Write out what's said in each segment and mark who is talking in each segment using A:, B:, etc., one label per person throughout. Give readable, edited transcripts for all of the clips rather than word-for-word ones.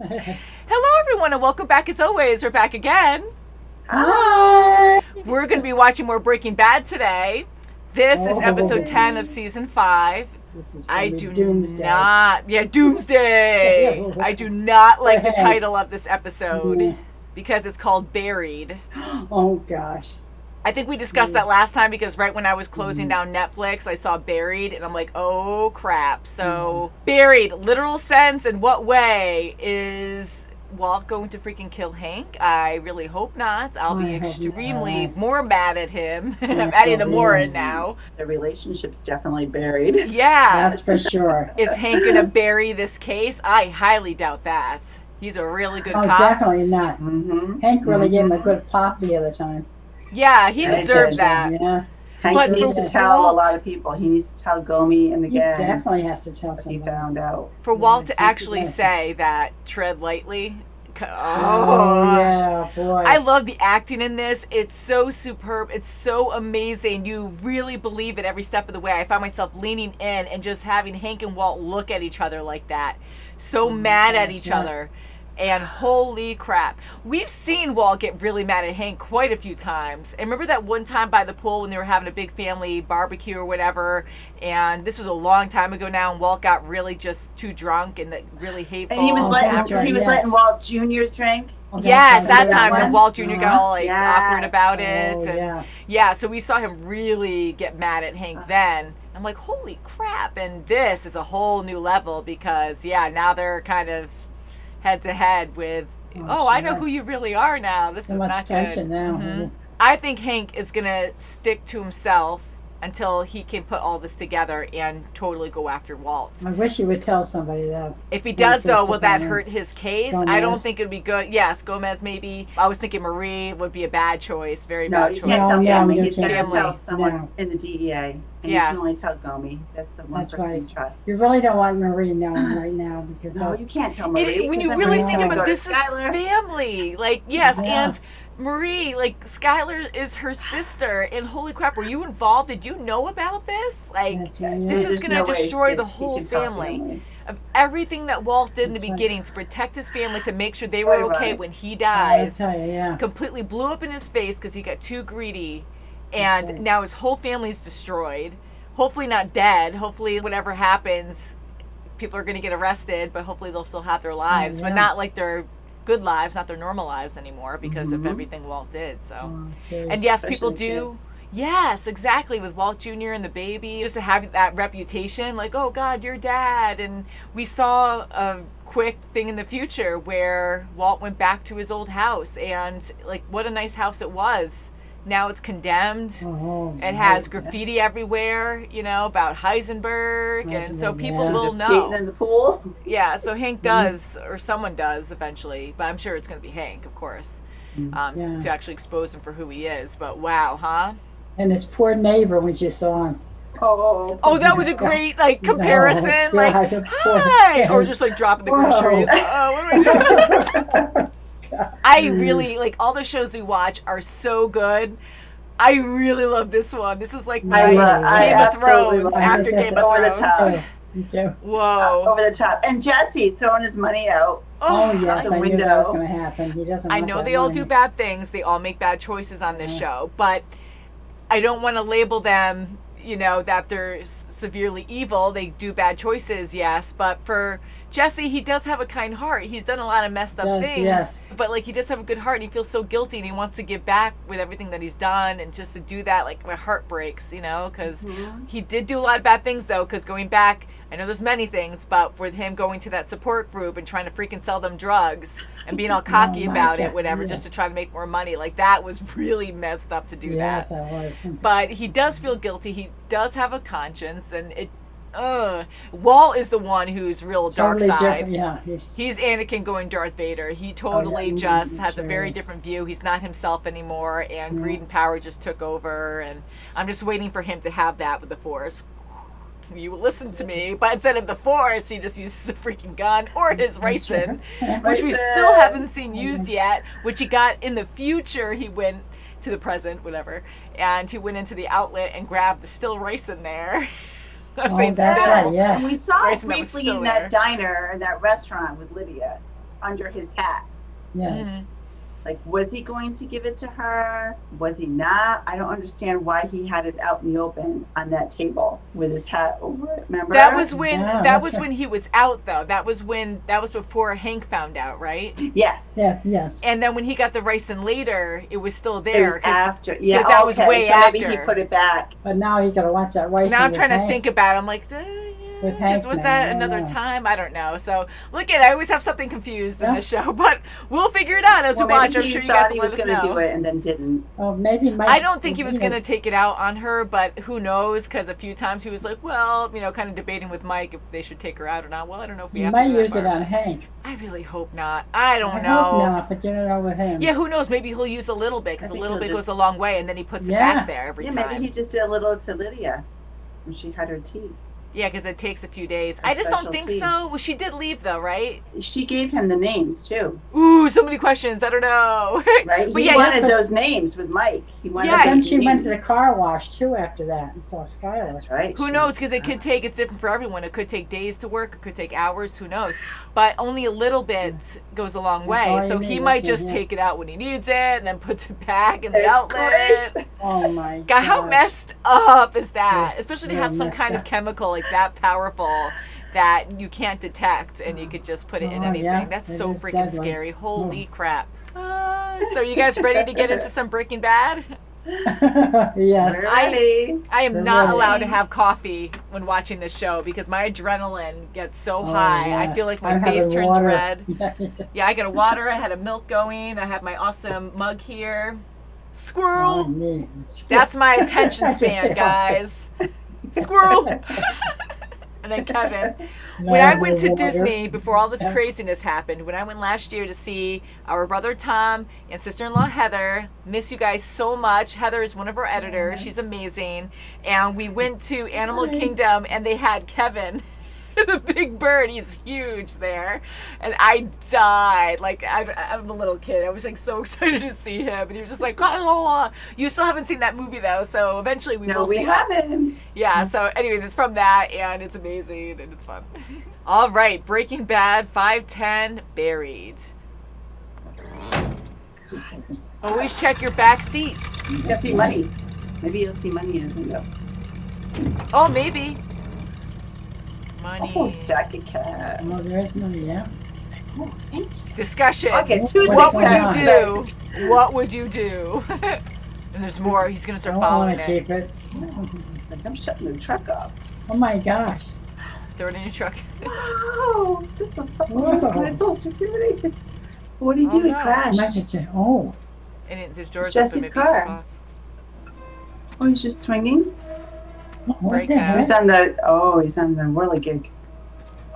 A: Hello, everyone, and welcome back. As always, we're back again.
B: Hi.
A: We're going to be watching more Breaking Bad today. This is episode 10 of season 5.
B: This is
A: I do
B: Doomsday.
A: Doomsday. I do not like the title of this episode because it's called Buried.
B: Oh, gosh.
A: I think we discussed that last time because right when I was closing down Netflix, I saw Buried, and I'm like, oh, crap. So, Buried, literal sense, in what way is Walt going to freaking kill Hank? I really hope not. I'll be extremely more mad at him. I'm adding the more in now.
C: The relationship's definitely buried.
A: Yeah.
B: That's for sure.
A: Is Hank going to bury this case? I highly doubt that. He's a really good cop.
B: Definitely not. Hank really gave him a good pop the other time.
A: Yeah, he deserved that.
B: Yeah.
C: Hank needs to tell a lot of people. He needs to tell Gomi and the gang.
B: He definitely has to tell somebody.
C: He found out.
A: For Walt to actually say that, tread lightly.
B: Oh, yeah, boy.
A: I love the acting in this. It's so superb. It's so amazing. You really believe it every step of the way. I find myself leaning in and just having Hank and Walt look at each other like that. So mad at each other. And holy crap. We've seen Walt get really mad at Hank quite a few times. And remember that one time by the pool when they were having a big family barbecue or whatever? And this was a long time ago now, and Walt got really just too drunk and really hateful.
C: And he was letting Walt Jr.'s drink?
A: Yes, that time when Walt Jr. got all awkward about it. So we saw him really get mad at Hank then. I'm like, holy crap. And this is a whole new level because, now they're kind of head to head with, I know who you really are now. This is not
B: tension
A: good.
B: Now.
A: I think Hank is going to stick to himself until he can put all this together and totally go after Walt.
B: I wish he would tell somebody, though.
A: If he does, though, will that hurt his case? Gomez. I don't think it would be good. Yes, Gomez maybe. I was thinking Marie would be a bad choice. Very bad choice.
C: No, you can't tell family. He's going to tell someone in the DEA. And you can only tell Gomi. That's the one person you trust.
B: You really don't want Marie knowing right now. Because
C: you can't tell Marie.
A: When you really think about this is family. Like, yes, and Marie, like, Skyler is her sister, and holy crap, were you involved? Did you know about this? Like, this is going to destroy the whole family. Of everything that Walt did in the beginning to protect his family, to make sure they were okay when he dies, completely blew up in his face because he got too greedy, and now his whole family's destroyed. Hopefully not dead. Hopefully whatever happens, people are going to get arrested, but hopefully they'll still have their lives, but not like their good lives, not their normal lives anymore because of everything Walt did. So, and yes, people do. Yes, exactly. With Walt Jr. and the baby, just to have that reputation, like, oh God, your dad. And we saw a quick thing in the future where Walt went back to his old house, and like, what a nice house it was. Now it's condemned. It has graffiti everywhere, about Heisenberg, and so people will know.
C: Skating in the pool.
A: Yeah, so Hank does, or someone does eventually, but I'm sure it's going to be Hank, of course, to actually expose him for who he is. But wow, huh?
B: And his poor neighbor when you saw him.
A: Oh, that was a great comparison. Hi, or just dropping the groceries. Oh, what do I do? I really all the shows we watch are so good. I really love this one. This is like my Game of Thrones after Game of Thrones. Whoa.
C: Over the top. And Jesse throwing his money out.
B: Oh yes, I knew that was going to happen. He doesn't.
A: I know they all do bad things. They all make bad choices on this show, but I don't want to label them, that they're severely evil. They do bad choices, yes, but for Jesse, he does have a kind heart. He's done a lot of messed up things, but he does have a good heart, and he feels so guilty, and he wants to give back with everything that he's done, and just to do that, my heart breaks, because he did do a lot of bad things, though, because going back, I know there's many things, but with him going to that support group and trying to freaking sell them drugs and being all cocky about it, whatever, just to try to make more money, that was really messed up to do that. Yes, that was. But he does feel guilty. He does have a conscience, and Walt is the one who's real dark side.
B: Yeah,
A: he's Anakin going Darth Vader. He totally just has a very different view. He's not himself anymore, and greed and power just took over. And I'm just waiting for him to have that with the Force. You will listen to me, but instead of the Force, he just uses a freaking gun or his ricin, which we still haven't seen used yet. Which he got in the future. He went to the present, whatever, and he went into the outlet and grabbed the still ricin there. I'm saying still.
B: Right, yes.
C: And we saw it briefly in that diner and that restaurant with Lydia. under his hat.
B: Yeah.
A: Mm-hmm.
C: Like, was he going to give it to her? Was he not? I don't understand why he had it out in the open on that table with his hat over it. Remember?
A: That was when
B: right.
A: when he was out, though. That was before Hank found out, right?
C: Yes.
B: Yes.
A: And then when he got the ricin later, it was still
C: It
A: there.
C: was after. Yeah.
A: Because that was way
C: so
A: after.
C: maybe he put it back.
B: But now he got to watch that racing.
A: Now I'm trying to
B: Hank.
A: think about it. I'm like,
B: With Hank
A: was
B: now,
A: that
B: I don't
A: another
B: know.
A: time? I don't know. So look I always have something confused in this show, but we'll figure it out as we watch. I'm sure you guys will let us know.
C: He was going to do it and then didn't.
B: Oh, maybe Mike.
A: I don't think he was going to take it out on her, but who knows? Because a few times he was like, well, kind of debating with Mike if they should take her out or not. Well, I don't know if we
B: He
A: have
B: might
A: to go
B: use
A: that
B: it
A: far.
B: on Hank.
A: I really hope not. I don't
B: I
A: know.
B: hope not, but you don't know with him.
A: Yeah, who knows? Maybe he'll use a little bit because a little bit goes a long way, and then he puts it back there every time.
C: Maybe he just did a little to Lydia when she had her teeth.
A: Yeah, because it takes a few days.
C: Her
A: I just don't think
C: specialty.
A: so. Well, she did leave, though, right?
C: She gave him the names too.
A: Ooh, so many questions. I don't know.
C: Right?
A: But
C: He wanted those names with Mike. He wanted.
B: But then
C: those
B: she went
C: names.
B: to the car wash too after that and saw Skyler.
C: That's right.
A: Who knows? Because it could take, it's different for everyone. It could take days to work. It could take hours. Who knows? But only a little bit goes a long way.
B: all you
A: So he
B: need,
A: might
B: that's
A: just
B: it,
A: take it out when he needs it and then puts it back in the
C: It's
A: outlet.
C: great.
B: Oh my
A: God, how
B: God.
A: messed up is that?
B: Yes,
A: Especially to
B: real
A: have some
B: messed
A: kind of
B: up.
A: chemical like that powerful that you can't detect and you could just put it in
B: Oh,
A: anything.
B: yeah,
A: That's
B: it
A: so
B: is
A: freaking
B: deadly.
A: scary. Holy crap. So you guys ready to get into some Breaking Bad?
B: Yes.
C: We're ready.
A: I am
B: We're
A: not
B: ready.
A: allowed to have coffee when watching this show because my adrenaline gets so
B: Oh,
A: high.
B: yeah.
A: I feel like my
B: I'm
A: face
B: having
A: turns
B: water.
A: red.
B: Yeah, me too.
A: Yeah, I got a water. I had a milk going. I have my awesome mug here.
B: Oh,
A: Squirrel.
B: me.
A: That's my attention
B: I just
A: span,
B: say
A: guys. Squirrel. And then Kevin.
B: No,
A: When I went
B: no
A: to
B: water.
A: Disney before all this craziness happened, when I went last year to see our brother Tom and sister-in-law Heather, miss you guys so much. Heather is one of our editors. She's amazing. And we went to Animal Kingdom and they had Kevin, the big bird. He's huge there. And I died. Like, I'm a little kid. I was like so excited to see him. And he was just like, oh. You still haven't seen that movie though. So eventually we will see it.
C: No, we haven't.
A: Yeah, so anyways, it's from that, and it's amazing, and it's fun. All right, Breaking Bad, 510, Buried. Always check your back seat.
C: You'll see money. Maybe you'll see money in the window.
A: Oh, maybe. Money.
C: Oh, stack of cash.
B: Oh, there is money, yeah.
C: Oh, thank you.
A: Discussion.
C: Okay, two
A: What
B: What's
A: would
B: going
A: you
B: on?
A: do? What would you do? And there's more. He's going to
B: I
A: start
B: don't
A: following
B: want to
A: it.
B: keep it.
C: It's like I'm shutting the truck off.
B: Oh my gosh.
A: Throw it in your truck.
C: Wow, this is so
B: Whoa.
C: my Social Security. What do you do?
A: Oh,
C: He
A: no.
C: crashed.
B: Imagine say, oh.
A: And his door's
C: Jesse's
A: open. Maybe he took
C: car.
A: off.
C: Oh, he's just swinging.
B: What
A: Break
B: the
A: down.
B: heck?
C: He's on the whirligig.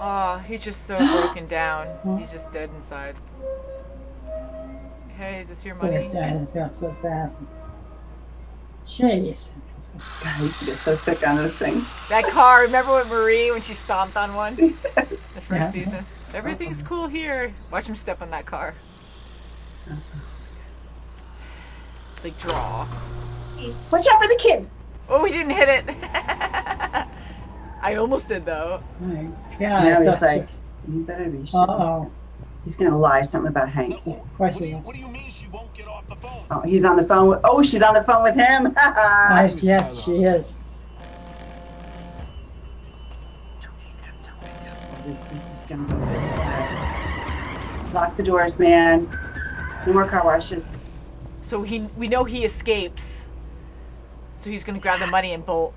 A: Oh, he's just so broken down. He's just dead inside. Hey, is this your
B: Oh,
A: money?
B: I feel so bad. Jeez.
C: God, I used to get so sick on those things.
A: That car, remember with Marie when she stomped on one? The
C: Yes.
A: first
B: Yeah.
A: season. Everything's cool here. Watch him step on that car. It's like draw.
C: Watch out for the kid.
A: Oh, he didn't hit it. I almost did though.
B: My God.
C: Now
B: I
C: he's
B: thought
C: like, you better be sure.
B: Uh-oh.
C: He's gonna lie something about Hank.
B: Of course he is.
D: What do you mean she won't get off the phone?
C: Oh, he's on the phone. She's on the phone with him.
B: Yes, she is.
C: This is gonna go bad. Lock the doors, man. No more car washes.
A: So we know he escapes. So he's gonna grab the money and bolt.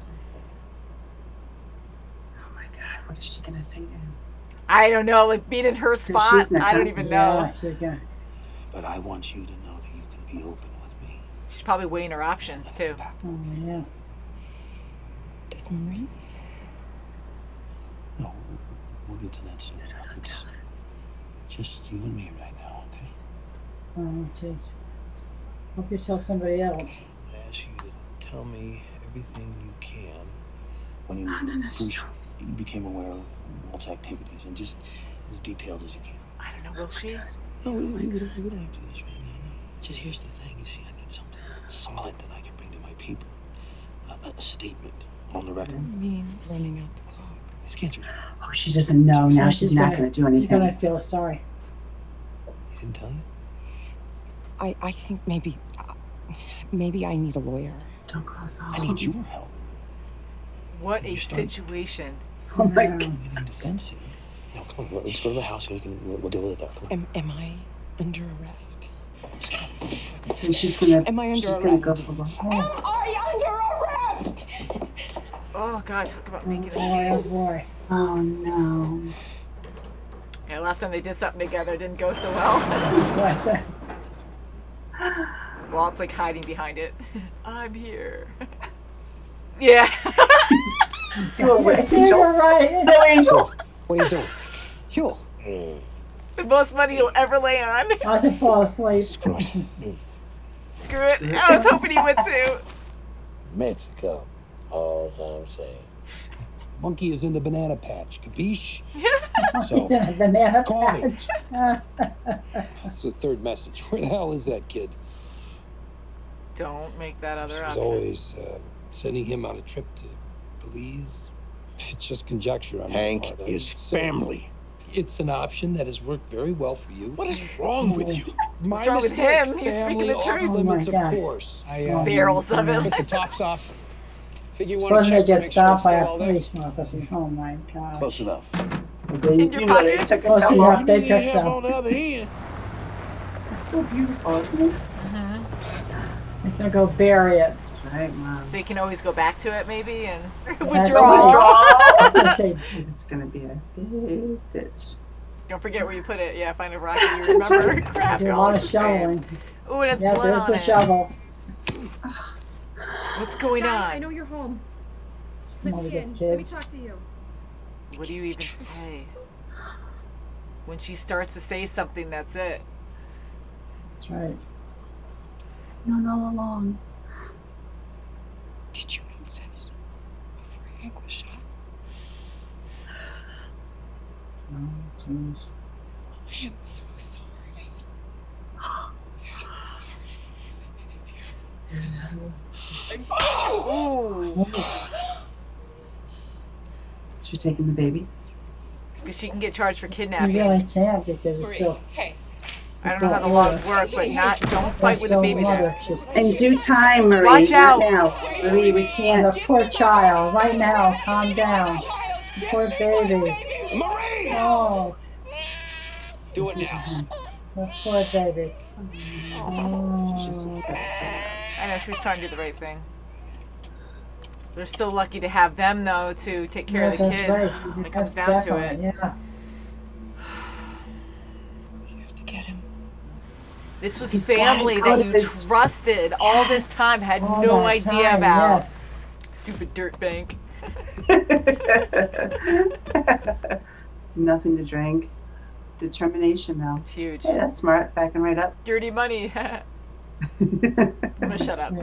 C: Oh my God, what is she gonna say to him?
A: I don't know, like being in her spot,
C: she's not
A: I don't
C: gonna-
A: even
B: Yeah,
A: know.
B: she's gonna.
D: But I want you to know that you can be open with me.
A: She's probably weighing her options too.
B: Oh, yeah.
E: Does Marie?
D: No, we'll get to that soon. It's just you and me right now, okay?
B: Oh, jeez. Hope you tell somebody else.
D: I ask you to tell me everything you can when you first you became aware of Walt's activities, and just as detailed as you can.
A: I don't know, will she?
D: No, we don't have to do this right now. Just here's the thing, you see, I need something solid that I can bring to my people. A statement on the record.
E: I mean, running out the clock.
D: It's cancer.
C: Oh, she doesn't know. Now
B: So
C: she's not gonna do
B: She's gonna
C: anything.
B: feel sorry.
D: He didn't tell you?
E: I think maybe I need a lawyer.
C: Don't call Saul.
D: I need your help.
A: What a
D: You're starting-
A: situation.
C: Oh my God.
D: Getting defensive. No, come on. Let's go to the house and we'll deal with it there. Come on.
E: Am I under arrest?
C: And she's gonna.
E: Am I under
C: she's gonna go.
E: arrest? Am I under arrest?
A: Oh God, talk about making a
B: Boy, oh
A: scene.
B: boy.
C: Oh no.
A: Yeah, last time they did something together didn't go so well.
B: What?
A: Walt's like hiding behind it. I'm here. Yeah.
C: You're right.
B: You were right.
C: No, Angel.
D: What are you doing? You.
A: The most money you'll ever lay on.
B: I should fall asleep.
D: Screw it.
A: Screw it. I was hoping he would too.
F: Mexico. All I'm saying.
D: Monkey is in the banana patch. Capiche? So,
B: Banana
D: call me.
B: patch.
D: that's the third message. Where the hell is that kid?
A: Don't make that other
D: She was
A: option.
D: always sending him on a trip to Belize. It's just conjecture on my
F: Hank
D: part.
F: is
D: So,
F: family.
D: It's an option that has worked very well for you.
F: What is wrong with you?
A: What's wrong with him? He's speaking the truth.
B: Oh my
D: Limits, of
B: God.
D: course.
A: Barrels of him.
G: Took the tops off. Figure you want
B: Supposed
G: to
B: to
G: check
B: get
G: to make sure
B: stopped
G: it's
B: by
G: still
B: a
G: all there.
B: policeman officer. Oh my God.
F: Close enough.
A: In your pockets?
C: Took a
B: Close
C: couple.
B: enough. They took
F: on
B: some.
F: the other end.
C: It's so beautiful, isn't it?
B: He's gonna go bury it.
C: Right, Mom.
A: So you can always go back to it maybe and
B: That's
A: withdraw.
B: right. That's what I say.
C: It's gonna be a big ditch.
A: Don't forget where you put it. Yeah, find a rock that you remember. Crap,
B: Do
A: you're
B: a
A: all
B: lot
A: in
B: of
A: the same.
B: shoveling.
A: Ooh, it has
B: Yeah,
A: blood
B: there's
A: on
B: the
A: it.
B: shovel.
A: What's going
H: I
A: on?
H: know you're home.
B: Come on,
H: Let's
B: we
H: in.
B: get
H: Let me
B: kids.
H: talk to you.
A: What do you even say? When she starts to say something, that's it.
B: That's right.
C: Known all along.
E: Did you know since before Hank was shot?
B: Oh, jeez.
E: I am so sorry.
A: Ooh.
C: She's taking the baby.
A: Because she can get charged for
B: You
A: kidnapping.
B: really can't because it's still.
E: Hey,
A: I don't know how the laws work, but don't fight with a baby there.
C: In due time, Marie.
A: Watch out.
C: Not now. Marie, we
B: And
C: can't.
B: the poor child, right now, calm down. Poor baby.
G: Marie!
B: Oh,
G: Do it now.
B: the poor baby.
C: She's so upset.
A: I know, she was trying to do the right thing. They're so lucky to have them, though, to take care of the
B: that's
A: kids
B: right.
A: when it comes
B: That's
A: down to it.
B: definitely, yeah.
E: you have to get him.
A: This was
C: He's gotta
A: family
C: go
A: that
C: to
A: you
C: this-
A: trusted all this time, had
B: All
A: no
B: that
A: idea
B: time,
A: about.
B: Yes.
A: Stupid dirt bank.
C: Nothing to drink. Determination, though.
A: It's huge.
C: Hey, that's smart. Backing right up.
A: Dirty money. I'm gonna shut up.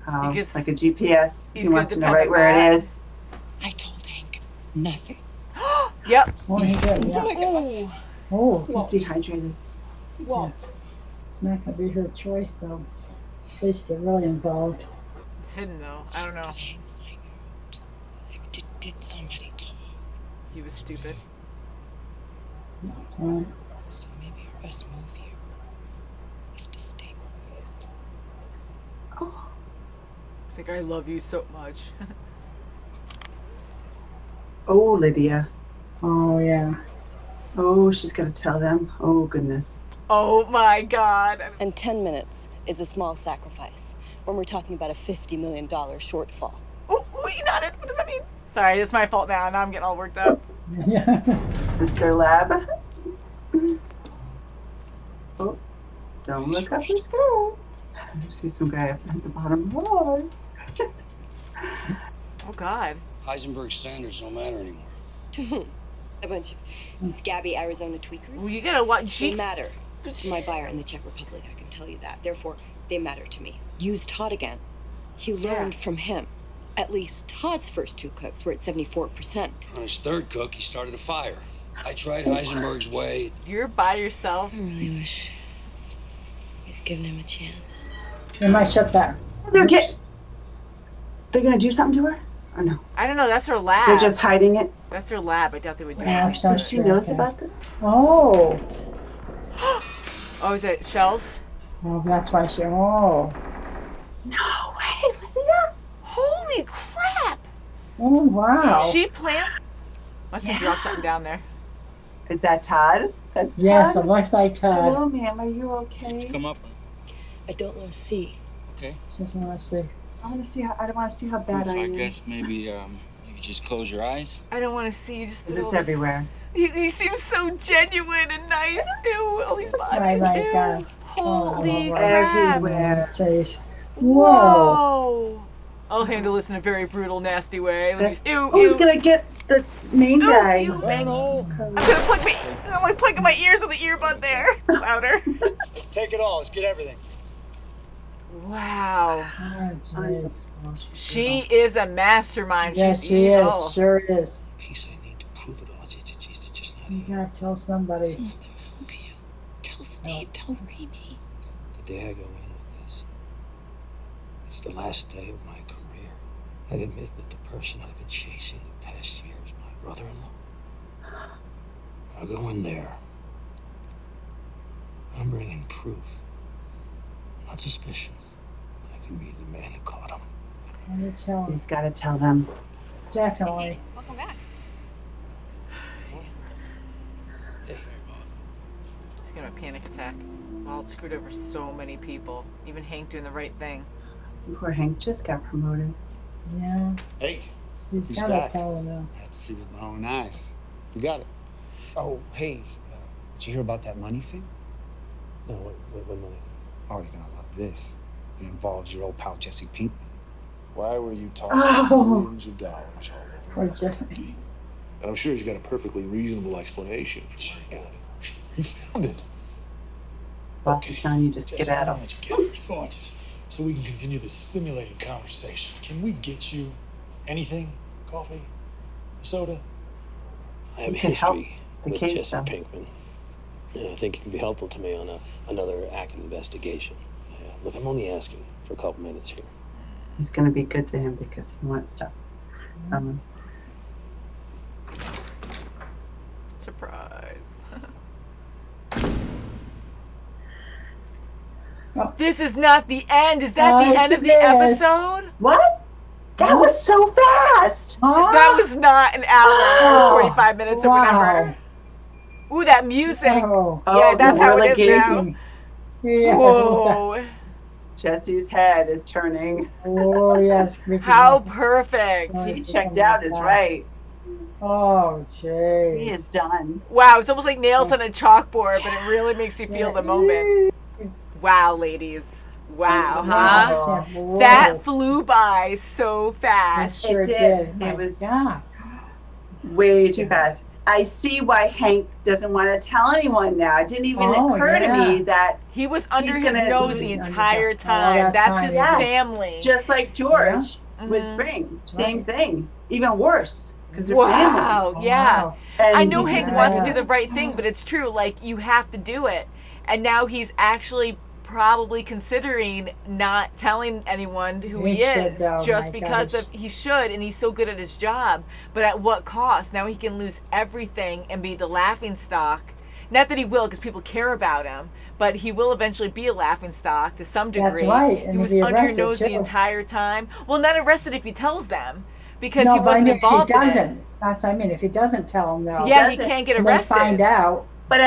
C: Oh,
A: Because
C: like a GPS. He
A: he's
C: wants to
A: gonna
C: know
A: depend
C: right
A: on
C: where
A: that.
C: it is.
E: I told Hank nothing.
A: Yep.
B: Oh, he did, yeah.
E: Oh,
B: Oh,
C: He's dehydrated.
E: Walt.
B: it's not gonna be her choice though. Police get really involved.
A: It's hidden though. I don't know.
E: Did Hank find out? Did somebody talk?
A: He was stupid.
B: That's right.
E: So maybe our best move here is to stay quiet.
A: It's like, I love you so much.
C: Oh, Lydia.
B: Oh yeah.
C: Oh, she's gonna tell them. Oh, goodness.
A: Oh my god.
I: And 10 minutes is a small sacrifice when we're talking about a $50 million shortfall.
A: Ooh, you nodded. What does that mean? Sorry, it's my fault now. Now I'm getting all worked up.
B: Yeah.
C: Sister Lab. Oh, don't look up your skirt. I see some guy up at the bottom. Oh.
A: Oh god.
F: Heisenberg standards don't matter anymore.
I: A bunch of scabby Arizona tweakers.
A: Well, you gotta watch.
I: They matter to my buyer in the Czech Republic, I can tell you that. Therefore, they matter to me. Use Todd again. He learned from him. At least Todd's first two cooks were at 74%.
F: On his third cook, he started a fire. I tried Heisenberg's way.
A: You're by yourself.
I: I really wish you'd given him a chance.
B: They might shut that.
C: They're gonna do something to her? Or no?
A: I don't know. That's her lab.
C: They're just hiding it?
A: That's her lab. I doubt they would do
B: Yeah,
A: that.
C: So she knows about this?
B: Oh.
A: Oh, is it shells?
B: Oh, that's why she. Oh.
C: No way, Lydia.
A: Holy crap!
B: Oh, wow.
A: She planned. Must have dropped something down there.
C: Is that Todd? That's Todd?
B: Yes, it looks like Todd.
C: Hello, ma'am. Are you okay?
F: Come up.
I: I don't want to see.
F: Okay.
B: She doesn't want to see.
C: I want to see. I don't want to see how bad I
F: I
C: am.
F: guess maybe you just close your eyes.
A: I don't want to see. Just
C: It's everywhere.
A: He seems so genuine and nice. Ew, all these bodies.
B: my
A: Ew.
B: God.
A: Holy
B: Oh,
A: crap.
C: everywhere.
B: Jeez.
A: Whoa. I'll handle this in a very brutal, nasty way. Ew,
C: Who's
A: ew.
C: gonna get the main guy?
A: Ew. I'm gonna plug my ears with the earbud there. Louder.
G: Take it all. Let's get everything.
A: Wow.
B: Oh, jeez.
A: She is a mastermind.
B: Yes,
A: She's
B: she
A: evil.
B: is. Sure is.
D: Piece I need to prove it all. It's just not
B: You
D: here.
B: gotta tell somebody.
E: Let them help you. Tell Steve, tell Raimi.
D: The day I go in with this, it's the last day of my career. I'd admit that the person I've been chasing the past year is my brother-in-law. I'll go in there. I'm bringing proof, not suspicion. I could be the man who caught him.
B: I'm gonna tell him.
C: He's got to tell them.
B: Definitely.
E: Welcome back.
A: He's gonna have a panic attack. Walt screwed over so many people. Even Hank doing the right thing.
C: Poor Hank just got promoted.
B: Yeah.
G: Hey,
B: He's
G: He's
B: gotta
G: back.
B: tell him though.
G: I had to see with my own eyes. You got it. Oh, hey, did you hear about that money thing?
D: No, what money?
G: Oh, you're gonna love this. It involves your old pal Jesse Pinkman.
H: Why were you tossing
C: Oh.
H: millions of dollars all
B: Poor
H: over?
B: Jesse.
H: And I'm sure he's got a perfectly reasonable explanation for why he got it.
G: You found it.
C: Boss is telling you just get at him.
J: Gather your thoughts so we can continue this stimulating conversation. Can we get you anything? Coffee? Soda?
D: I have a
C: You can help
D: history
C: the
D: with
C: case,
D: Jesse
C: though.
D: Pinkman. Yeah, I think it can be helpful to me on another active investigation. Yeah, look, I'm only asking for a couple minutes here.
C: He's gonna be good to him because he wants stuff from him.
A: Surprise.
B: Oh.
A: This is not the end. Is that the
B: Yes,
A: end of the
B: it is.
A: episode?
C: What? That was so fast.
B: Huh?
A: That was not an hour
B: Oh,
A: or 45 minutes or whatever. Ooh, that music.
B: Oh.
A: Yeah, that's how it is
C: relegation.
A: now.
B: Yes.
A: Whoa.
C: Jesse's head is turning.
B: Oh, yes.
A: How perfect.
C: He checked out is right.
B: Oh,
C: He
B: jeez.
C: is done.
A: Wow, it's almost like nails on a chalkboard, but it really makes you feel the moment. Wow, ladies. Wow, huh?
B: Wow.
A: That flew by so
B: It
A: fast.
B: sure
C: It did.
B: did. My
C: It was-
B: God.
C: Way too fast. I see why Hank doesn't want to tell anyone now. It didn't even
B: Oh,
C: occur to me
B: yeah.
C: that
A: He was under
C: He's
A: his
C: gonna-
A: nose the entire time.
B: that
A: That's
B: time,
A: his
C: yes.
A: family.
C: just like George with
A: Mhm.
C: Spring,
B: That's
C: same
B: right.
C: thing, even worse because they're family.
A: Wow, yeah.
B: Wow.
C: And
A: I know
C: he's
A: Hank
C: just
A: wants to
C: gonna-
A: do the right thing, but it's true. Like, you have to do it. And now he's actually probably considering not telling anyone who he
B: He should,
A: is
B: though,
A: just
B: my
A: because
B: gosh.
A: of he should, and he's so good at his job. But at what cost? Now he can lose everything and be the laughing stock. Not that he will, because people care about him, but he will eventually be a laughing stock to some degree.
B: That's right, and
A: He was
B: he'll be
A: under your
B: arrested,
A: nose the
B: too.
A: entire time. Well, not arrested if he tells them, because
B: No,
A: he
B: but I
A: wasn't
B: mean,
A: involved
B: if he
A: in it.
B: doesn't, that's what I mean. If he doesn't tell him, though,
A: Yeah, he
C: doesn't-
A: can't get
B: and they
A: arrested.
B: find out.
C: But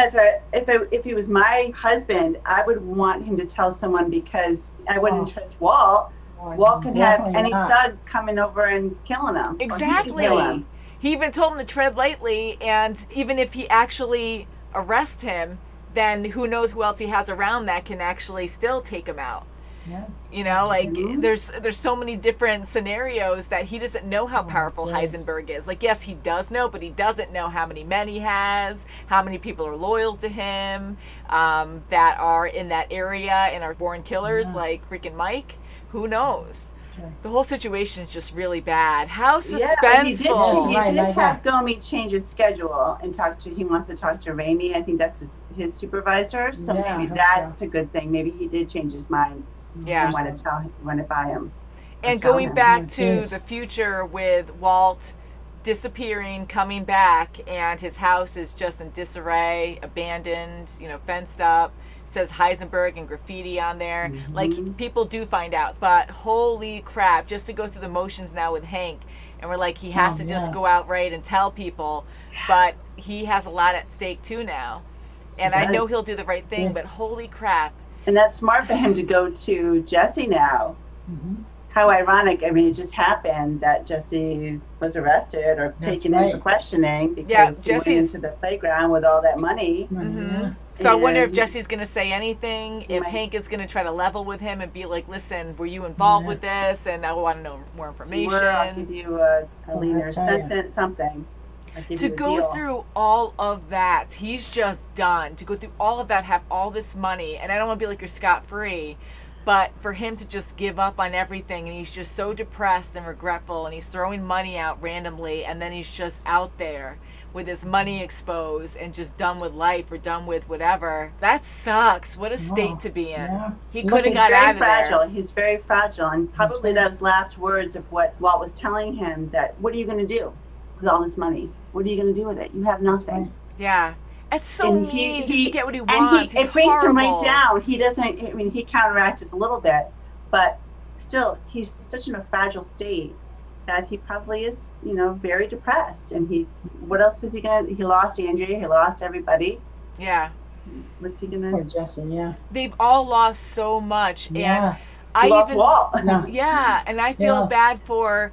C: if he was my husband, I would want him to tell someone because I wouldn't
B: Oh.
C: trust Walt.
B: Oh,
C: Walt could have
B: definitely
C: any
B: not.
C: thug coming over and killing him. or he could
A: Exactly.
C: kill him.
A: He even told him to tread lightly, and even if he actually arrests him, then who knows who else he has around that can actually still take him out.
B: Yeah.
A: You know, like
C: Mhm.
A: there's so many different scenarios that he doesn't know how powerful
B: yes.
A: Heisenberg is. Like, yes, he does know, but he doesn't know how many men he has, how many people are loyal to him, that are in that area and are born killers,
B: Yeah.
A: like freaking Mike. Who knows?
B: Okay.
A: The whole situation is just really bad. How
C: Yeah, but he
A: suspenseful!
C: did,
B: Right,
C: he did
B: like
C: have
B: that.
C: Gomi change his schedule and he wants to talk to Raimi. I think that's his supervisor. So
B: Yeah, I
C: maybe
B: hope
C: that's
B: so.
C: a good thing. Maybe he did change his mind
A: Yeah.
C: and run it by him.
A: And
C: Tell
A: going
C: him.
A: back
B: Oh,
A: to
B: jeez.
A: the future with Walt disappearing, coming back, and his house is just in disarray, abandoned, fenced up. It says Heisenberg and graffiti on there. Like, people do find out, but holy crap, just to go through the motions now with Hank, and we're like, he has to just go outright and tell people, but he has a lot at stake too now. And I know he'll do the right thing, but holy crap.
C: And that's smart for him to go to Jesse now. How ironic. I mean, it just happened that Jesse was arrested or taken in for questioning because he went into the playground with all that money.
A: So I wonder if Jesse's going to say anything, if Hank is going to try to level with him and be like, listen, were you involved with this? And I want to know more information.
C: I'll give you a leaner sentence, something.
A: To go through all of that, he's just done. To go through all of that, have all this money, and I don't want to be like you're scot-free, but for him to just give up on everything, and he's just so depressed and regretful, and he's throwing money out randomly, and then he's just out there with his money exposed and just done with life or done with whatever. That sucks. What a state to be in. He could have got out of there.
C: He's very fragile, and probably those last words of what Walt was telling him, that what are you going to do with all this money? What are you going to do with it? You have nothing.
A: Yeah. It's so mean just to get what he wants.
C: It brings him right down. He doesn't, I mean, he counteracted a little bit, but still, he's such in a fragile state that he probably is, very depressed. And what else is he going to, he lost Andrea, he lost everybody.
A: Yeah.
C: What's he going to?
B: Poor Jesse, yeah.
A: They've all lost so much.
B: Yeah.
A: And I
C: lost Walt.
A: Yeah, and I feel bad for...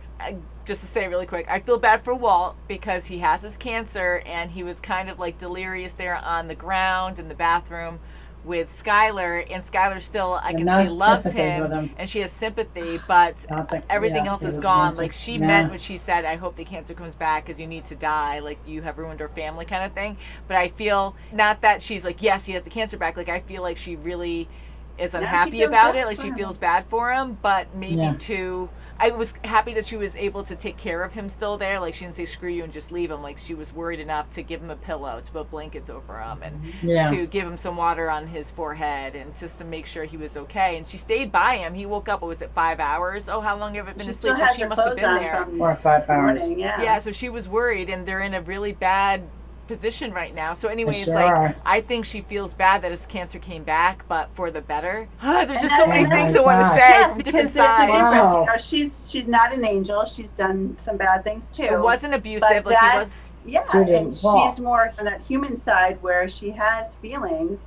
A: just to say really quick, I feel bad for Walt because he has his cancer and he was kind of like delirious there on the ground in the bathroom with Skyler, and Skyler still, I can see, loves him and she has sympathy, but everything else is gone. Like, she meant what she said, I hope the cancer comes back because you need to die, like you have ruined her family kind of thing. But I feel, not that she's like, yes, he has the cancer back, like I feel like she really is unhappy about it, like she feels bad for him, but maybe too... I was happy that she was able to take care of him still there. Like, she didn't say screw you and just leave him. Like, she was worried enough to give him a pillow, to put blankets over him, and to give him some water on his forehead, and just to make sure he was okay. And she stayed by him. He woke up, what was it, 5 hours? Oh, how long have it been asleep? So she must have been there.
B: 4 or 5 hours.
A: Yeah, so she was worried, and they're in a really bad position right now. So anyways, like, I think she feels bad that his cancer came back, but for the better. There's just so many things I want to say from different sides.
C: She's not an angel. She's done some bad things too.
A: It wasn't abusive, like he was.
C: Yeah, and she's more on that human side where she has feelings.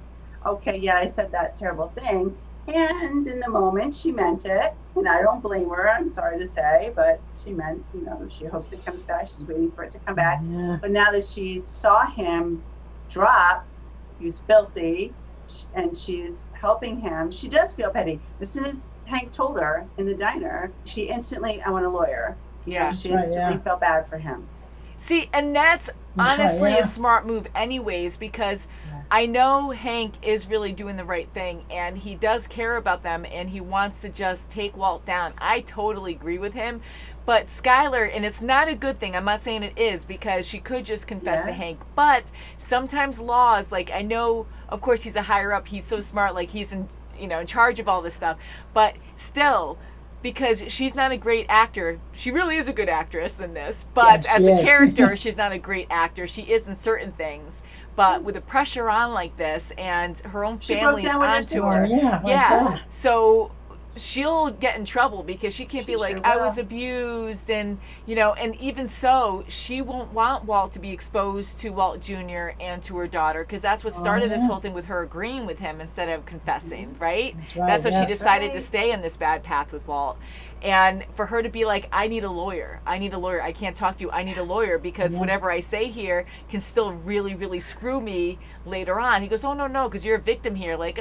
C: Okay, yeah, I said that terrible thing, and in the moment she meant it, and I don't blame her. I'm sorry to say, but she meant, she hopes it comes back. She's waiting for it to come back. But now that she saw him drop, he was filthy, and she's helping him, she does feel petty. As soon as Hank told her in the diner, she instantly, I want a lawyer. She instantly felt bad for him.
A: See, and that's honestly a smart move anyways, because I know Hank is really doing the right thing, and he does care about them, and he wants to just take Walt down. I totally agree with him. But Skyler, and it's not a good thing, I'm not saying it is, because she could just confess to Hank, but sometimes laws, like, I know, of course, he's a higher up, he's so smart, like, he's in charge of all this stuff, but still, because she's not a great actor. She really is a good actress in this, but as a character, she's not a great actor. She is in certain things, but with the pressure on like this, and her own family is onto her. So she'll get in trouble because she can't be like, I was abused, and and even so, she won't want Walt to be exposed to Walt Jr. and to her daughter, because that's what started this whole thing with her agreeing with him instead of confessing, right? That's why she decided to stay in this bad path with Walt. And for her to be like, I need a lawyer, I can't talk to you, I need a lawyer, because whatever I say here can still really, really screw me later on. He goes, oh, no, because you're a victim here. Like,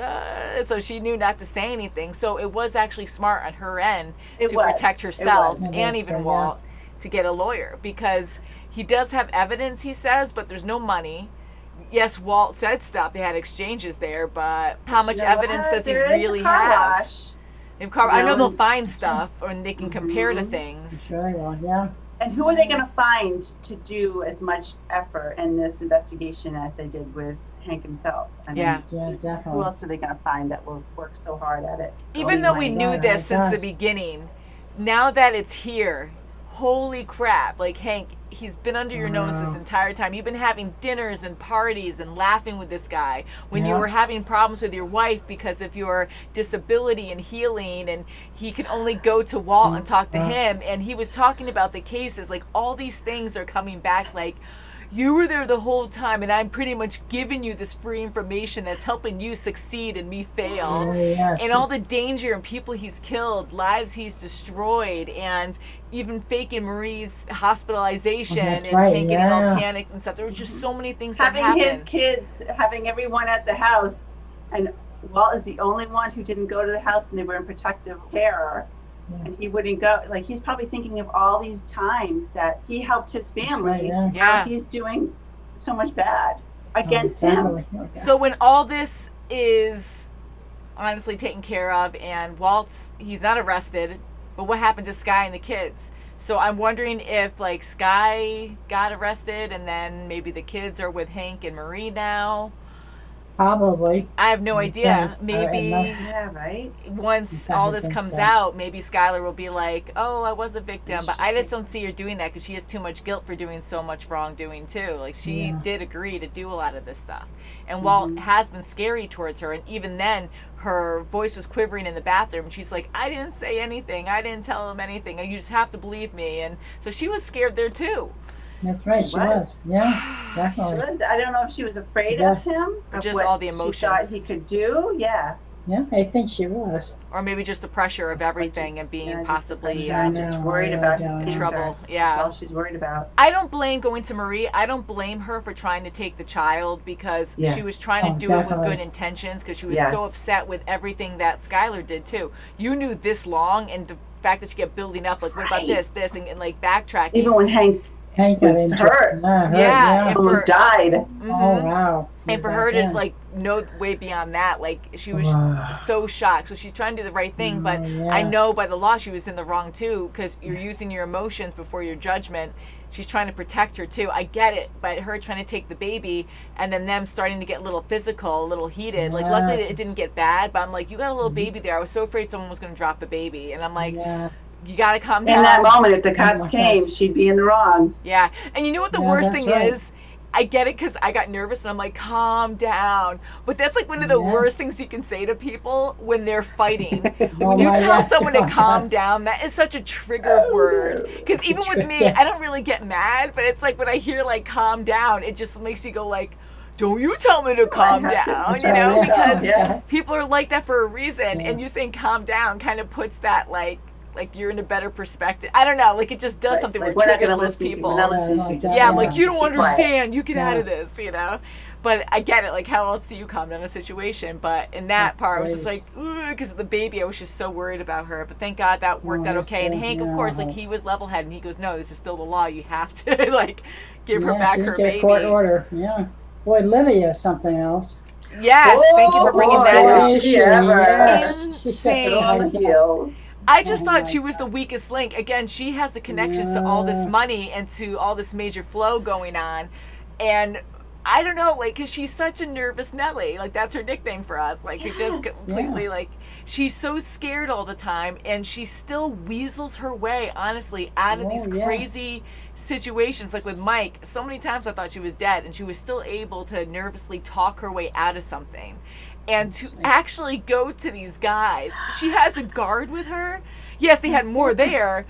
A: so she knew not to say anything. So it was actually smart on her end to protect herself and even Walt to get a lawyer, because he does have evidence, he says, but there's no money. Yes, Walt said stuff. They had exchanges there, but how much evidence does he really have? I know they'll find stuff, or they can compare to things.
C: And who are they going to find to do as much effort in this investigation as they did with Hank himself? I mean,
B: definitely.
C: Who else are they going to find that will work so hard at it?
A: Even though we knew this since the beginning, now that it's here, holy crap, like, Hank, he's been under your nose this entire time. You've been having dinners and parties and laughing with this guy when you were having problems with your wife because of your disability and healing, and he could only go to Walt and talk to him, and he was talking about the cases. Like, all these things are coming back, like, you were there the whole time, and I'm pretty much giving you this free information that's helping you succeed and me fail.
B: Oh, yes.
A: And all the danger and people he's killed, lives he's destroyed, and even faking Marie's hospitalization and getting all panicked and stuff. There was just so many things that happened.
C: Having his kids, having everyone at the house, and Walt is the only one who didn't go to the house, and they were in protective care. And he wouldn't go. Like, he's probably thinking of all these times that he helped his family. Now he's doing so much bad against him.
A: So when all this is honestly taken care of, and he's not arrested, but what happened to Sky and the kids? So I'm wondering if, like, Sky got arrested and then maybe the kids are with Hank and Marie now.
B: Probably.
A: I have no idea. Maybe
C: right.
A: Once all this comes out, maybe Skyler will be like, "Oh, I was a victim," but I just don't see her doing that because she has too much guilt for doing so much wrongdoing too. Like, she did agree to do a lot of this stuff, and Walt has been scary towards her, and even then, her voice was quivering in the bathroom. And she's like, "I didn't say anything. I didn't tell him anything. You just have to believe me." And so she was scared there too.
B: That's right, she was. Yeah, definitely.
C: She was. I don't know if she was afraid of him.
A: Or just all the emotions.
C: She thought he could do. Yeah,
B: I think she was.
A: Or maybe just the pressure of everything and being possibly
C: just worried about his
A: trouble.
C: That's all she's worried about.
A: I don't blame going to Marie. I don't blame her for trying to take the child because she was trying to do it with good intentions because she was so upset with everything that Skyler did too. You knew this long, and the fact that she kept building up, like, what about this, and like backtracking.
C: Even when Hank was hurt. Almost died.
B: Oh, wow.
A: And for her to, like, know way beyond that, like, she was so shocked. So she's trying to do the right thing, but I know by the law she was in the wrong too, because you're using your emotions before your judgment. She's trying to protect her too. I get it, but her trying to take the baby and then them starting to get a little physical, a little heated. Like, luckily it didn't get bad, but I'm like, you got a little baby there. I was so afraid someone was going to drop the baby, and I'm like, you got to calm down.
C: In that moment, if the cops came, she'd be in the wrong.
A: Yeah. And you know what the worst thing is? I get it because I got nervous and I'm like, calm down. But that's like one of the worst things you can say to people when they're fighting. When you tell someone to calm down, that is such a trigger word. Because even with me, I don't really get mad, but it's like when I hear, like, calm down, it just makes you go like, don't you tell me to calm down, you know? Because people are like that for a reason. And you saying calm down kind of puts that, like you're in a better perspective. I don't know, like, it just does something where it triggers those people. I'm like, you don't understand. You get out of this, you know? But I get it. Like, how else do you calm down a situation? But in that part, I was just like, because of the baby, I was just so worried about her. But thank God that worked out okay. And Hank, of course, like, he was level-headed, and he goes, no, this is still the law. You have to, like, give her back her baby.
B: Court order. Boy, Lydia is something else.
A: Yes, thank you for bringing that up.
C: Insane.
A: I just thought she was the weakest link. Again, she has the connections to all this money and to all this major flow going on. And I don't know, like, because she's such a nervous Nelly. Like, that's her nickname for us. Like, we just completely, like, she's so scared all the time. And she still weasels her way, honestly, out of these crazy situations. Like with Mike, so many times I thought she was dead. And she was still able to nervously talk her way out of something. And to actually go to these guys, she has a guard with her. Yes, they had more there,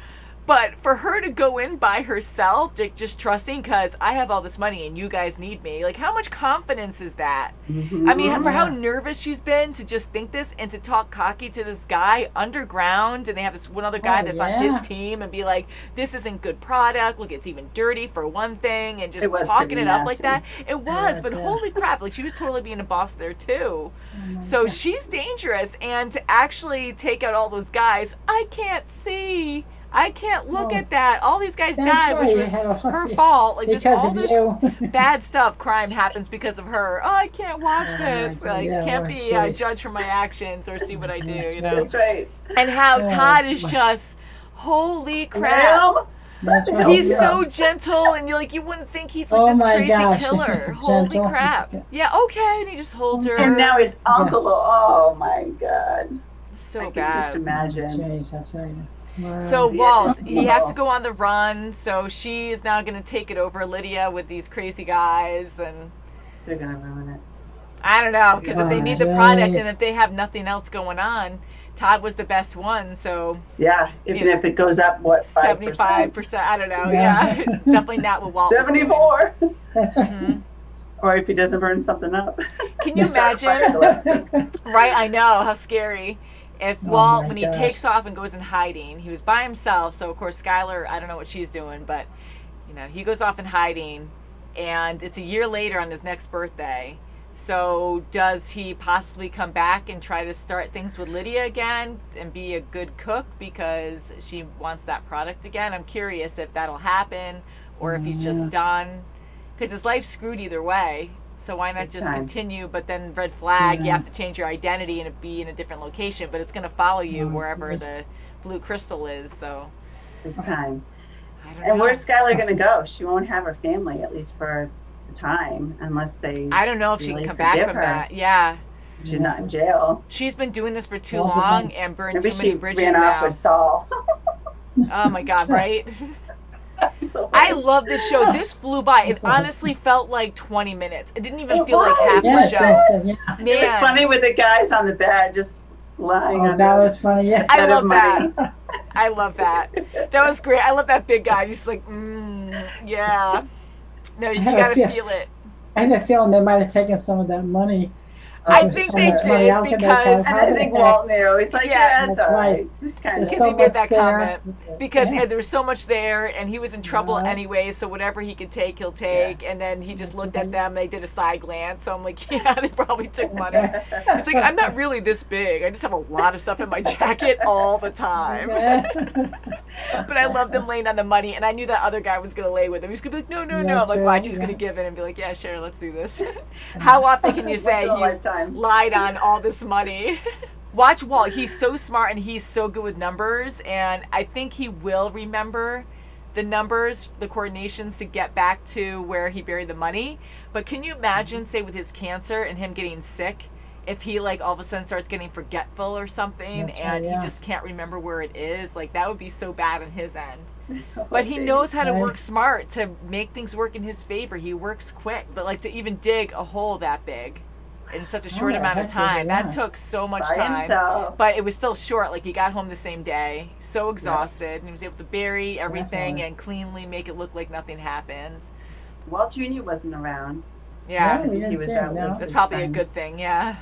A: but for her to go in by herself, just trusting, because I have all this money and you guys need me. Like, how much confidence is that? I mean, for how nervous she's been to just think this and to talk cocky to this guy underground, and they have this one other guy that's on his team, and be like, this isn't good product. Look, it's even dirty for one thing, and just talking it up like that. It was, but holy crap, like, she was totally being a boss there too. So she's dangerous, and to actually take out all those guys, I can't see. I can't look at that. All these guys died, which was her fault. Like, all this bad stuff, crime happens because of her. Oh, I can't watch this. Like, can't be judged for my actions or see what I do, you know?
C: That's right.
A: And how Todd is just, holy crap. He's so gentle, and you wouldn't think he's like this crazy killer. Holy crap. Yeah, okay. And he just holds her.
C: And now his uncle, oh my God.
A: So
C: I
A: bad.
C: can just imagine.
B: Wow.
A: So Walt, he has to go on the run. So she is now going to take it over, Lydia, with these crazy guys, and
C: They're gonna ruin it.
A: I don't know, because if they
B: Oh,
A: need the product and
B: jeez.
A: if they have nothing else going on, Todd was the best one. So
C: Yeah, even if it goes up, what, 5%?
A: 75%. I don't know.
B: Yeah.
A: Yeah, definitely not what Walt was doing.
C: 74.
B: That's right.
A: Mhm.
C: Or if he doesn't burn something up.
A: Can you
C: Start a fire
A: imagine?
C: the last week.
A: Right, I know, how scary. If
B: Oh
A: Walt,
B: my
A: when he
B: gosh.
A: takes off and goes in hiding, he was by himself, so of course Skyler, I don't know what she's doing, but he goes off in hiding, and it's a year later on his next birthday. So does he possibly come back and try to start things with Lydia again and be a good cook because she wants that product again? I'm curious if that'll happen or if he's just done, because his life's screwed either way. So why not
C: Big
A: just
C: time.
A: continue? But then red flag, you
B: Yeah.
A: have to change your identity and be in a different location, but it's going to follow you wherever the blue crystal is. So
C: Big time.
A: I don't
C: And
A: know.
C: where's Skyler gonna go? She won't have her family, at least for a time, unless they.
A: I don't know if she
C: really
A: can come back
C: forgive
A: from
C: her.
A: that. Yeah.
C: She's not in jail.
A: She's been doing this for too
B: Well,
A: long
B: depends.
A: and burned
C: Maybe
A: too many
C: she
A: bridges
C: ran off
A: now.
C: with Saul.
A: Oh my God, right?
C: So
A: I
C: funny.
A: love this show. This flew by. It
B: That's so-
A: honestly felt like 20 minutes. It didn't even
C: It
A: feel like
C: was.
A: half
B: Yeah,
A: the
B: it's
A: show.
B: just, yeah.
C: It was
A: Man,
C: funny with the guys on the bed just lying
B: Oh,
C: on
B: that
C: the
B: was funny. Yeah.
A: I
C: bed
A: love
C: of
A: that.
C: money.
A: I love that. That was great. I love that big guy. He's like, yeah. No, you
B: I
A: gotta
B: feel-
A: feel it.
B: I had a feeling they might have taken some of that money.
A: I
B: There's
A: think
B: so
A: they
B: much money
A: did
B: out there
A: because-
B: that
C: And I think Walt knew. He's like,
A: Yeah,
C: yeah, it's
B: that's
C: all
B: right.
C: right. It's kind
B: There's
C: of.
A: Because
B: so
A: he made
B: much
A: that
B: there.
A: comment. Because
B: Yeah.
A: there was so much there, and he was in trouble
B: Yeah.
A: anyway. So whatever he could take, he'll take. And then he just
B: That's
A: looked
B: right.
A: at them. They did a side glance. So I'm like, yeah, they probably took money.
B: right.
A: He's like, I'm not really this big. I just have a lot of stuff in my jacket all the time. But I loved him laying on the money, and I knew that other guy was gonna lay with him. He's gonna be like, no, no,
B: Yeah,
A: no. I'm like,
B: true,
A: watch, he's
B: yeah.
A: gonna give in and be like, yeah, sure, let's do this. How often can you say
C: Once in a
A: you
C: lifetime.
A: lied on all this money? Watch Walt. He's so smart and he's so good with numbers, and I think he will remember the numbers, the coordinations to get back to where he buried the money. But can you imagine, say, with his cancer and him getting sick, if he like all of a sudden starts getting forgetful or something,
B: That's
A: and
B: right, yeah.
A: he just can't remember where it is? Like, that would be so bad on his end. But he knows how to
B: Right.
A: work smart to make things work in his favor. He works quick, but like to even dig a hole that big in such a short
B: Oh,
A: amount of
B: heck
A: time,
B: yeah.
A: that took so much
C: By
A: time.
C: himself.
A: But it was still short. Like, he got home the same day, so exhausted, and he was able to bury everything
B: Definitely.
A: and cleanly make it look like nothing happened.
C: Walt Jr. wasn't around.
A: Yeah,
B: No, we
C: He
B: didn't
C: was
B: see
C: out
B: him,
C: with
B: no.
A: that's
C: his
A: probably a
C: friends.
A: good thing. Yeah,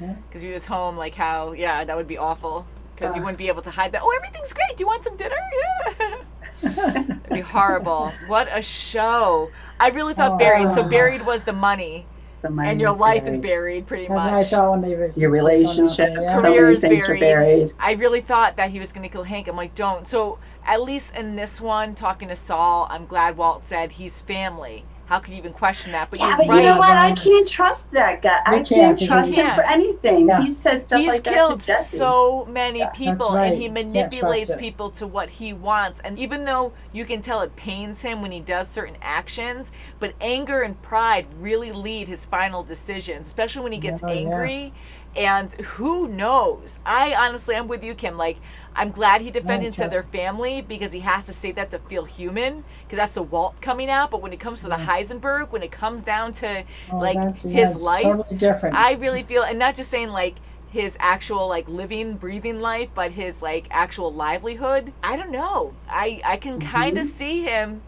B: Yeah.
A: because he was home. Like, how? Yeah, that would be awful. Because you
C: Ugh.
A: wouldn't be able to hide that. Oh, everything's great. Do you want some dinner? Yeah. It'd be horrible. What a show! I really thought
B: Oh,
A: buried. So
B: wow.
A: buried was the money,
C: The money
A: and your
C: was
A: life is
C: buried.
A: buried pretty
B: That's
A: much.
B: what I thought when they were.
C: Your
B: was going out
C: relationship,
B: there, yeah.
C: so
A: Career
C: many
A: is
C: things were
A: buried.
C: buried.
A: I really thought that he was going to kill Hank. I'm like, don't. So at least in this one, talking to Saul, I'm glad Walt said he's family. How could you even question that? But
C: Yeah,
A: you're
C: but
A: right.
C: you know what? I can't trust that guy. I
B: can't,
C: can't
B: because
C: trust him
A: he's-
C: for anything.
B: Yeah.
C: He said stuff
A: He's
C: like that
A: killed
C: to Jesse.
A: so many
C: Yeah.
A: people,
B: That's right.
A: and he
B: You can't
A: manipulates
B: trust it.
A: people to what he wants. And even though you can tell it pains him when he does certain actions, but anger and pride really lead his final decisions, especially when he gets
B: Oh, yeah.
A: angry. And who knows? I'm with you, Kim. Like, I'm glad he defended to
B: trust.
A: their family because he has to say that to feel human, because that's the Walt coming out. But when it comes to the Heisenberg, when it comes down to
B: Oh,
A: like
B: that's- yeah,
A: his
B: it's
A: life,
B: totally different.
A: I really feel, and not just saying like his actual like living, breathing life, but his like actual livelihood. I don't know. I can kind of see him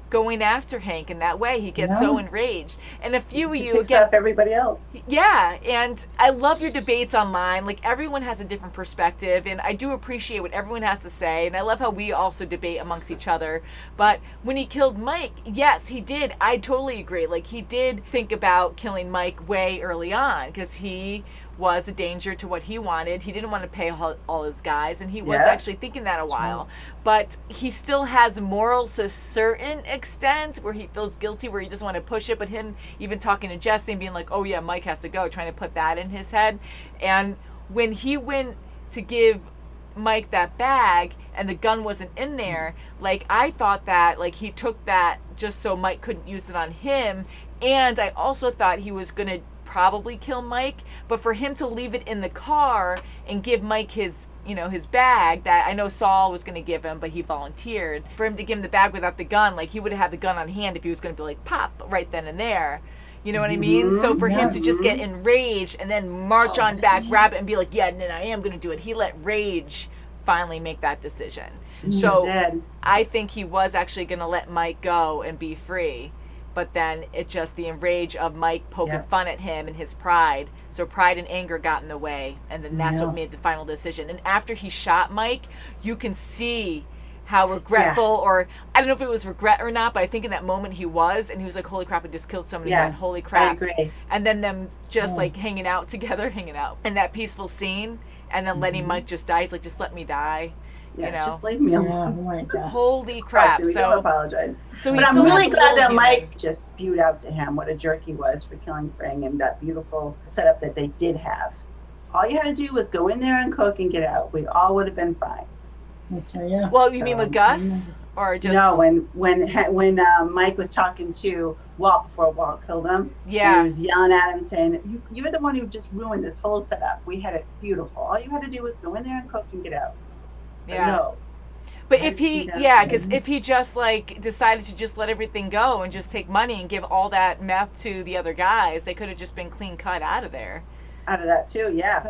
A: going after Hank in that way. He gets so
B: Yeah.
A: enraged. And a few of
C: He
A: you
C: picks
A: again,
C: up everybody else.
A: yeah, and I love your debates online. Like, everyone has a different perspective, and I do appreciate what everyone has to say, and I love how we also debate amongst each other. But when he killed Mike, yes, he did. I totally agree. Like, he did think about killing Mike way early on, because he was a danger to what he wanted. He didn't want to pay all his guys, and he was
C: Yeah.
A: actually thinking that a while. But he still has morals to a certain extent where he feels guilty, where he doesn't want to push it. But him even talking to Jesse and being like, oh yeah, Mike has to go, trying to put that in his head. And when he went to give Mike that bag and the gun wasn't in there, like, I thought that like he took that just so Mike couldn't use it on him. And I also thought he was going to probably kill Mike, but for him to leave it in the car and give Mike his, his bag that I know Saul was going to give him, but he volunteered for him to give him the bag without the gun. Like, he would have had the gun on hand if he was going to be like, pop, right then and there. You know what I mean? So for him to just get enraged and then march on back, grab it, and be like, yeah, and then I am going to do it. He let rage finally make that decision. So I think he was actually going to let Mike go and be free. But then it just, the enrage of Mike poking fun at him and his pride. So pride and anger got in the way. And then that's what made the final decision. And after he shot Mike, you can see how regretful, or I don't know if it was regret or not, but I think in that moment he was. And he was like, holy crap, I just killed somebody. Yes, holy crap.
C: I agree.
A: And then them just like hanging out together, and that peaceful scene. And then letting Mike just die. He's like, just let me die.
C: Yeah, just leave me alone.
B: Oh my God.
A: Holy crap.
C: So I apologize.
A: So
C: but I'm really glad that Mike just spewed out to him what a jerk he was for killing Frank and that beautiful setup that they did have. All you had to do was go in there and cook and get out. We all would have been fine.
B: That's right, yeah.
A: Well, you mean with Gus? Or just...
C: No, when Mike was talking to Walt before Walt killed him, he was yelling at him saying, you're the one who just ruined this whole setup. We had it beautiful. All you had to do was go in there and cook and get out.
A: Yeah. But if because if he just like decided to just let everything go and just take money and give all that meth to the other guys, they could have just been clean cut out of there.
C: Out of that too, yeah.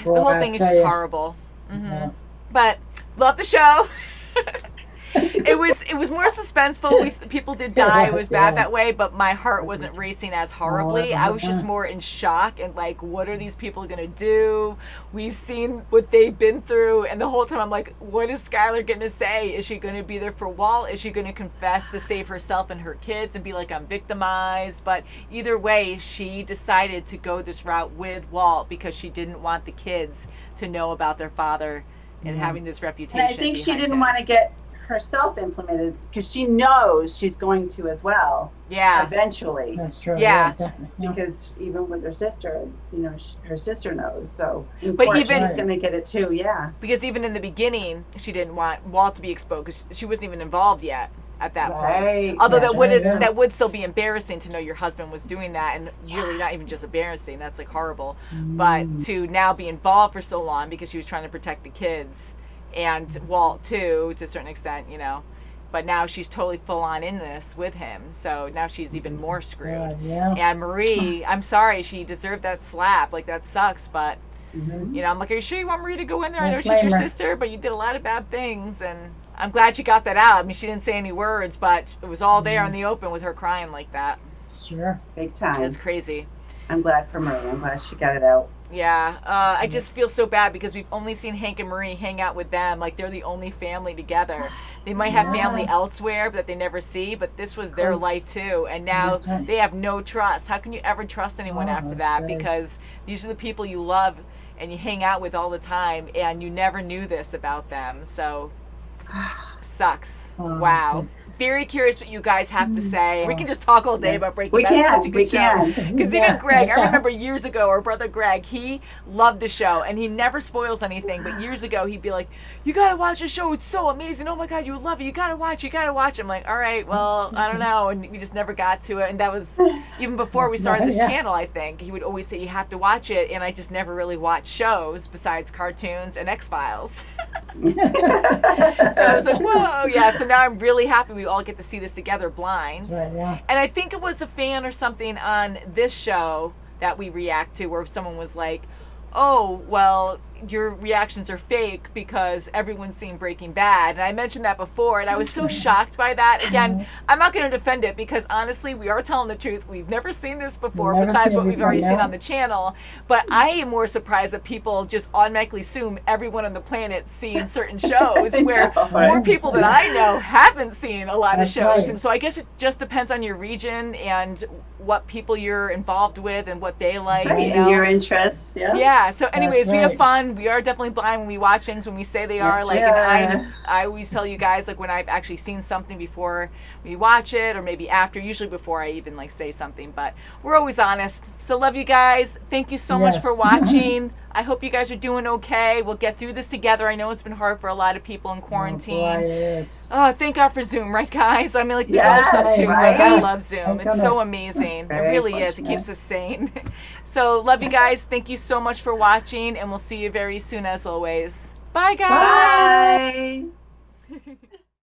A: The whole thing is just horrible. Yeah. But love the show. It was more suspenseful. People did die. It was bad that way, but my heart wasn't racing as horribly. I was just more in shock and like, what are these people gonna do? We've seen what they've been through, and the whole time I'm like, what is Skyler gonna say? Is she gonna be there for Walt? Is she gonna confess to save herself and her kids and be like, I'm victimized? But either way, she decided to go this route with Walt because she didn't want the kids to know about their father and having this reputation.
C: And I think she didn't want to get herself implemented because she knows she's going to as well.
A: Yeah.
C: Eventually.
B: That's true.
A: Yeah.
B: Definitely.
C: Because even with her sister, her sister knows. So,
A: but even
C: she's going to get it too. Yeah.
A: Because even in the beginning, she didn't want Walt to be exposed because she wasn't even involved yet at that point. Although that would still be embarrassing to know your husband was doing that, and really not even just embarrassing. That's like horrible. But to now be involved for so long because she was trying to protect the kids. And Walt too, to a certain extent, but now she's totally full on in this with him. So now she's even more screwed. And Marie, I'm sorry, she deserved that slap. Like, that sucks, but I'm like, are you sure you want Marie to go in there? I know she's your sister, but you did a lot of bad things, and I'm glad you got that out. I mean, she didn't say any words, but it was all there in the open with her crying like that.
B: Sure.
C: Big time.
A: It's crazy.
C: I'm glad for Marie. I'm glad she got it out.
A: Yeah, I just feel so bad because we've only seen Hank and Marie hang out with them. Like, they're the only family together. They might have family elsewhere that they never see, but this was their life too. And now they have no trust. How can you ever trust anyone after that? Because these are the people you love and you hang out with all the time, and you never knew this about them. So, sucks. Wow. Very curious what you guys have to say. We can just talk all day about Breaking Bad. It's such a good show. Because even Greg, I remember years ago, our brother Greg, he loved the show, and he never spoils anything. But years ago, he'd be like, "You gotta watch the show. It's so amazing. Oh my God, you would love it. You gotta watch. You gotta watch." I'm like, "All right, well, I don't know." And we just never got to it. And that was even before we started this channel. I think he would always say, "You have to watch it," and I just never really watched shows besides cartoons and X-Files. So I was like, "Whoa, yeah." So now I'm really happy we all get to see this together blind.
B: Right, yeah.
A: And I think it was a fan or something on this show that we react to where someone was like, oh, well, your reactions are fake because everyone's seen Breaking Bad. And I mentioned that before, and I was so shocked by that. Again, I'm not going to defend it because honestly, we are telling the truth. We've never seen this before besides what we've already seen on the channel. But I am more surprised that people just automatically assume everyone on the planet's seen certain shows where more people than I know haven't seen a lot of shows. And so I guess it just depends on your region and what people you're involved with and what they like.
C: And your interests.
A: Yeah. So anyways, we have fun. We are definitely blind when we watch things, when we say they are. Like, and I always tell you guys, like, when I've actually seen something before we watch it, or maybe after, usually before I even, like, say something. But we're always honest. So love you guys. Thank you so much for watching. I hope you guys are doing okay. We'll get through this together. I know it's been hard for a lot of people in quarantine.
B: Oh, boy, it is.
A: Oh, thank God for Zoom, right, guys? I mean, like, there's
C: Yes,
A: other stuff too,
C: right.
A: but I love Zoom.
B: Thank
A: It's so
B: goodness.
A: amazing. It
C: Very
A: really is. It
C: fortunate.
A: keeps us sane. So, love you guys. Thank you so much for watching, and we'll see you very soon, as always. Bye, guys.
C: Bye.